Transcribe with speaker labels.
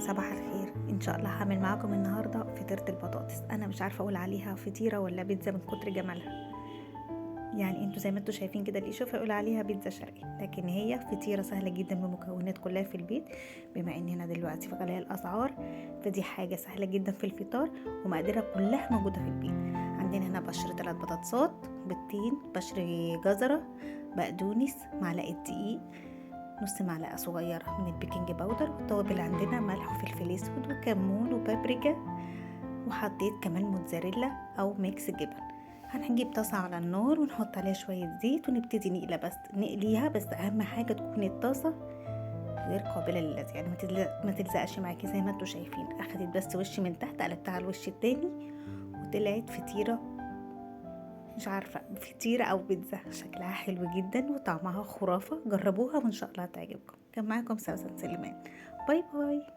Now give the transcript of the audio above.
Speaker 1: صباح الخير. ان شاء الله هعمل معاكم النهارده فطيره البطاطس. انا مش عارفه اقول عليها فطيره ولا بيتزا من كتر جمالها. يعني انتوا زي ما انتوا شايفين كده، اللي يشوفها يقول عليها بيتزا شرقي، لكن هي فطيره سهله جدا بمكونات كلها في البيت. بما اننا دلوقتي في غلاء الاسعار، فدي حاجه سهله جدا في الفطار ومقاديرها كلها موجوده في البيت. عندنا هنا بشر 3 بطاطسات، بيضتين، بشر جزره، بقدونس، معلقه دقيق، نص معلقة صغيرة من البيكنج باودر، والتوابل عندنا ملح وفلفل اسود وكمون وبابريكا، وحطيت كمان موتزاريلا او ميكس جبن. هنجيب طاسة على النار ونحط عليها شوية زيت ونبتدي نقليها، بس اهم حاجة تكون الطاسة غير قابلة للزق، يعني ما تلزقش معاكي. زي ما انتوا شايفين اخدت بس وش من تحت، قلبتها على الوش التاني وطلعت فطيرة. مش عارفة فطيرة أو بيتزا، شكلها حلو جدا وطعمها خرافة. جربوها وإن شاء الله تعجبكم. كان معاكم سوسن سليمان. باي باي.